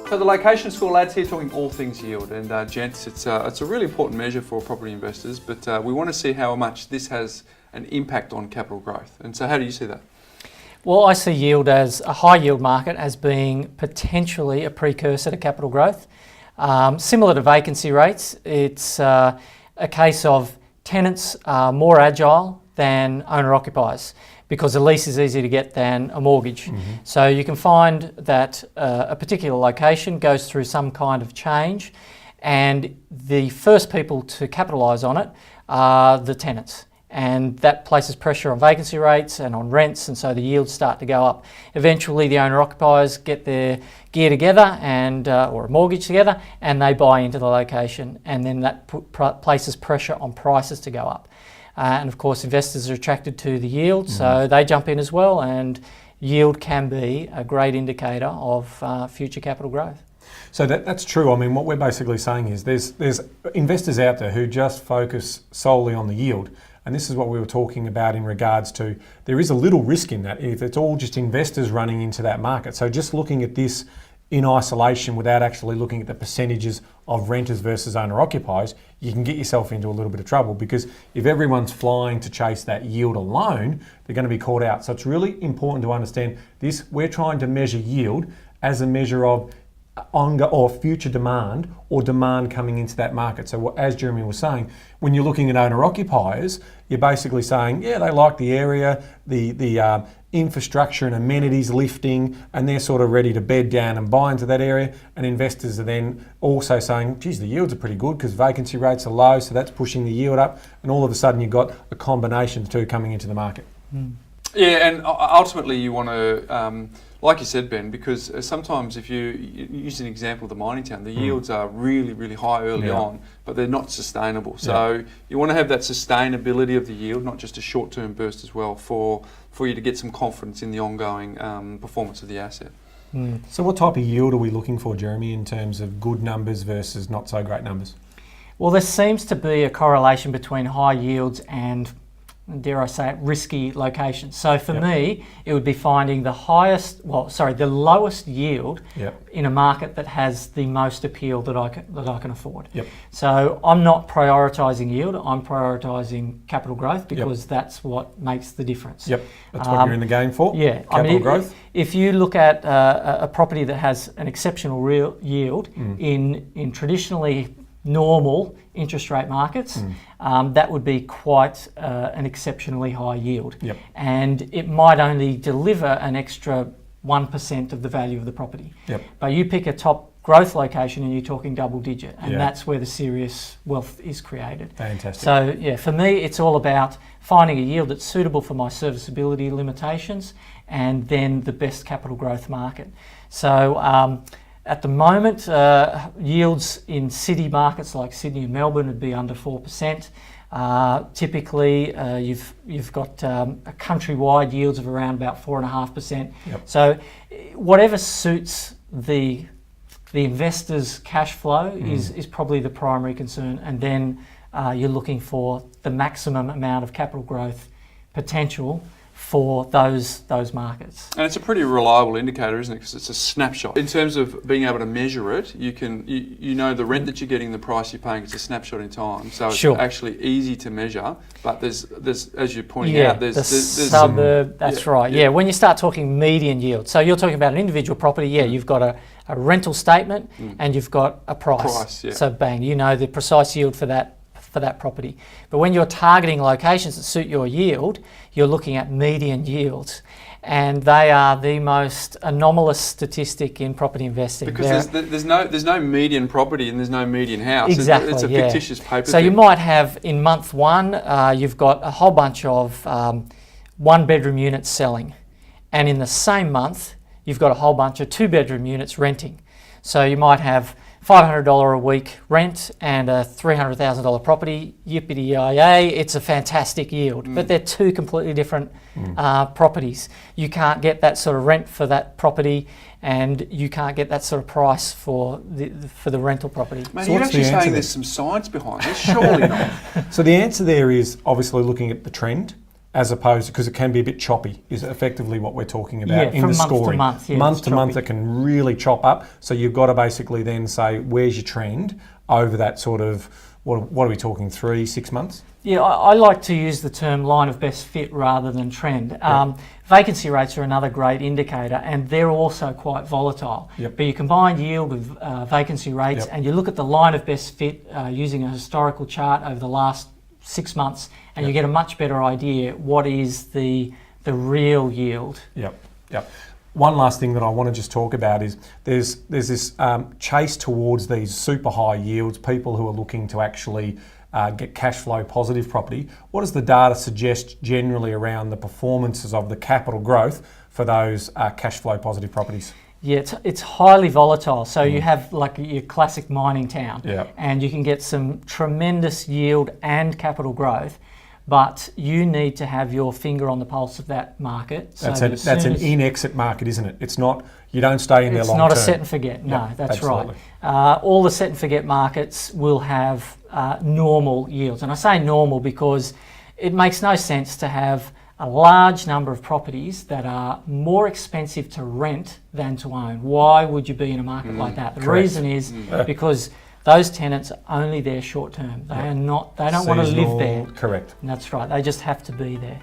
So the location score, lads, here talking all things yield, and gents, it's a really important measure for property investors, but we want to see how much this has an impact on capital growth. And so how do you see that? Well, I see yield as a high yield market as being potentially a precursor to capital growth. Similar to vacancy rates, it's a case of tenants are more agile than owner-occupiers because a lease is easier to get than a mortgage. So you can find that a particular location goes through some kind of change, and the first people to capitalise on it are the tenants. And that places pressure on vacancy rates and on rents, and so the yields start to go up. Eventually the owner-occupiers get their gear together and or a mortgage together, and they buy into the location, and then that places pressure on prices to go up. And of course investors are attracted to the yield, so they jump in as well, and yield can be a great indicator of future capital growth. So that's true. I mean, what we're basically saying is there's investors out there who just focus solely on the yield. And this is what we were talking about in regards to, there is a little risk in that if it's all just investors running into that market. So just looking at this in isolation without actually looking at the percentages of renters versus owner-occupiers, you can get yourself into a little bit of trouble, because if everyone's flying to chase that yield alone, they're going to be caught out. So it's really important to understand this. We're trying to measure yield as a measure of or future demand or demand coming into that market. So as Jeremy was saying, when you're looking at owner-occupiers, you're basically saying, yeah, they like the area, the infrastructure and amenities lifting, and they're sort of ready to bed down and buy into that area. And investors are then also saying, geez, the yields are pretty good because vacancy rates are low, so that's pushing the yield up. And all of a sudden you've got a combination of the two coming into the market. Yeah, and ultimately you want to, like you said, Ben, because sometimes if you use an example of the mining town, the yields are really, really high early on, but they're not sustainable. So you want to have that sustainability of the yield, not just a short-term burst as well, for you to get some confidence in the ongoing performance of the asset. So what type of yield are we looking for, Jeremy, in terms of good numbers versus not so great numbers? Well, there seems to be a correlation between high yields and, dare I say it, risky locations. So for me, it would be finding the lowest yield in a market that has the most appeal that I can afford. So I'm not prioritising yield, I'm prioritising capital growth, because that's what makes the difference. That's what you're in the game for, capital growth. If you look at a property that has an exceptional real yield in traditionally normal interest rate markets, that would be quite an exceptionally high yield. And it might only deliver an extra 1% of the value of the property. But you pick a top growth location and you're talking double digit, and that's where the serious wealth is created. Fantastic. So yeah, for me it's all about finding a yield that's suitable for my serviceability limitations, and then the best capital growth market. So at the moment, yields in city markets like Sydney and Melbourne would be under 4%. Typically, you've got a countrywide yields of around about 4.5%. So whatever suits the investor's cash flow is probably the primary concern, and then you're looking for the maximum amount of capital growth potential for those markets. And it's a pretty reliable indicator, isn't it? Because it's a snapshot. In terms of being able to measure it, you know the rent that you're getting, the price you're paying, it's a snapshot in time. So it's actually easy to measure, but there's as you're pointing out, there's suburb, that's right. Yeah, when you start talking median yield, so you're talking about an individual property, you've got a rental statement and you've got a price. So bang, you know the precise yield for that property. But when you're targeting locations that suit your yield, you're looking at median yields, and they are the most anomalous statistic in property investing. Because there's no median property and there's no median house. Exactly, it's a fictitious paper. So you might have in month one, you've got a whole bunch of one-bedroom units selling, and in the same month, you've got a whole bunch of two-bedroom units renting. So you might have $500 a week rent and a $300,000 property, yippee-yi-yay, it's a fantastic yield. But they're two completely different properties. You can't get that sort of rent for that property, and you can't get that sort of price for the rental property. Mate, you're actually saying there's some science behind this? Surely not. So the answer there is obviously looking at the trend. as opposed to, because it can be a bit choppy, is effectively what we're talking about in from the month to scoring. month, yeah, month it's to month, choppy. it can really chop up. So you've got to basically then say, where's your trend over that sort of, what are we talking, 3-6 months? Yeah, I like to use the term line of best fit rather than trend. Vacancy rates are another great indicator, and they're also quite volatile. Yep. But you combine yield with vacancy rates, Yep. and you look at the line of best fit using a historical chart over the last 6 months, and Yep. you get a much better idea what is the real yield. Yep. One last thing that I want to just talk about is there's this chase towards these super high yields, people who are looking to actually get cash flow positive property. What does the data suggest generally around the performances of the capital growth for those cash flow positive properties? Yeah, it's highly volatile. So you have like your classic mining town, Yeah. and you can get some tremendous yield and capital growth, but you need to have your finger on the pulse of that market. So That's an in-exit market, isn't it? It's not, you don't stay in there long term. It's not a set and forget. No, Yeah, that's absolutely. right. All the set and forget markets will have normal yields. And I say normal because it makes no sense to have a large number of properties that are more expensive to rent than to own. Why would you be in a market like that? The correct. reason is because those tenants are only there short term. They are not. They don't want to live Seasonal, there. Correct. And that's right. They just have to be there.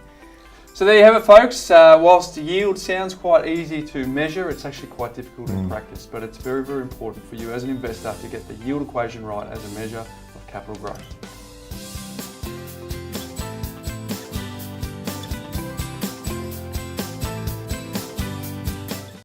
So there you have it, folks. Whilst the yield sounds quite easy to measure, it's actually quite difficult in practice, but it's very, very important for you as an investor to get the yield equation right as a measure of capital growth.